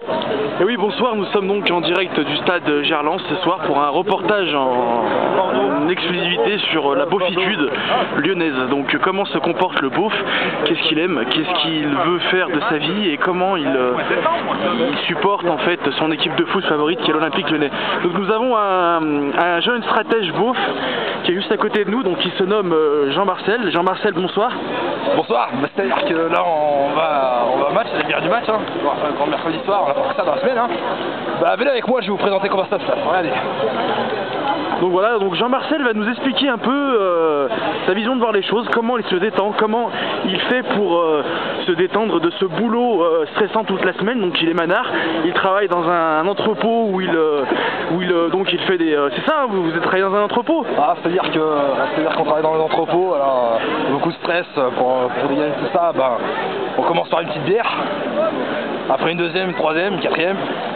Et oui, bonsoir, nous sommes donc en direct du stade Gerland ce soir pour un reportage en exclusivité sur la beaufitude lyonnaise. Donc comment se comporte le beauf, qu'est-ce qu'il aime, qu'est-ce qu'il veut faire de sa vie et comment il supporte en fait son équipe de foot favorite qui est l'Olympique Lyonnais. Donc nous avons un jeune stratège beauf qui est juste à côté de nous, donc il se nomme Jean-Marcel. Jean-Marcel, bonsoir. Bonsoir, c'est-à-dire que là on va au match, c'est la bière du match, hein. Un grand mercredi soir, on a pas fait ça dans la semaine. Hein. Bah venez avec moi, je vais vous présenter comment ça se passe. Regardez. Donc voilà, donc Jean-Marcel va nous expliquer un peu sa vision de voir les choses, comment il se détend, comment il fait pour se détendre de ce boulot stressant toute la semaine. Donc il est manard, il travaille dans un entrepôt où il fait des... c'est ça, vous êtes travaillé dans un entrepôt? Ah, c'est-à-dire qu'on travaille dans les entrepôts, alors beaucoup de stress pour dégager tout ça. Bah, on commence par une petite bière, après une deuxième, une troisième, une quatrième,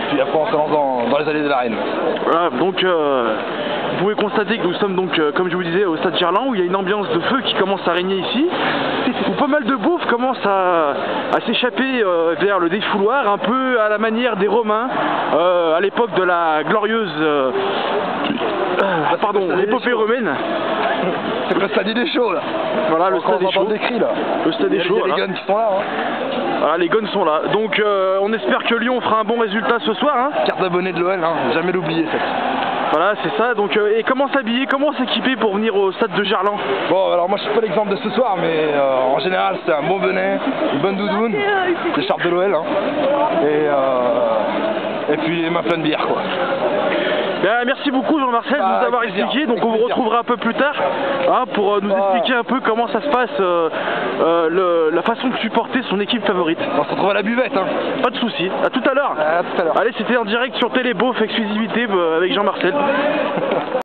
puis après on se lance dans les allées de l'arène. Voilà, donc vous pouvez constater que nous sommes donc, comme je vous disais, au stade Gerland où il y a une ambiance de feu qui commence à régner ici, où pas mal de beaufs commencent à s'échapper vers le défouloir, un peu à la manière des Romains, à l'époque de la glorieuse l'épopée romaine. C'est le stade des chauds là. Voilà, le stade des chauds. Des cris, là. Le stade des chauds. Il y a les guns qui sont là. Hein. Voilà, les guns sont là. Donc on espère que Lyon fera un bon résultat ce soir. Hein. Carte d'abonné de l'OL, hein. Jamais l'oublier cette. Voilà, c'est ça. Donc, et comment s'habiller, comment s'équiper pour venir au stade de Gerland? Bon, alors moi je suis pas l'exemple de ce soir, mais en général c'est un bon bonnet, une bonne doudoune, l'écharpe de l'OL, hein. Et puis les mains pleines de bière, quoi. Bien, merci beaucoup Jean-Marcel de nous avoir expliqué, donc on vous retrouvera un peu plus tard hein, pour nous expliquer un peu comment ça se passe, la façon de supporter son équipe favorite. On se retrouve à la buvette. Hein. Pas de soucis, à tout à l'heure. À tout à l'heure. Allez, c'était en direct sur Télé Beauf, exclusivité avec Jean-Marcel.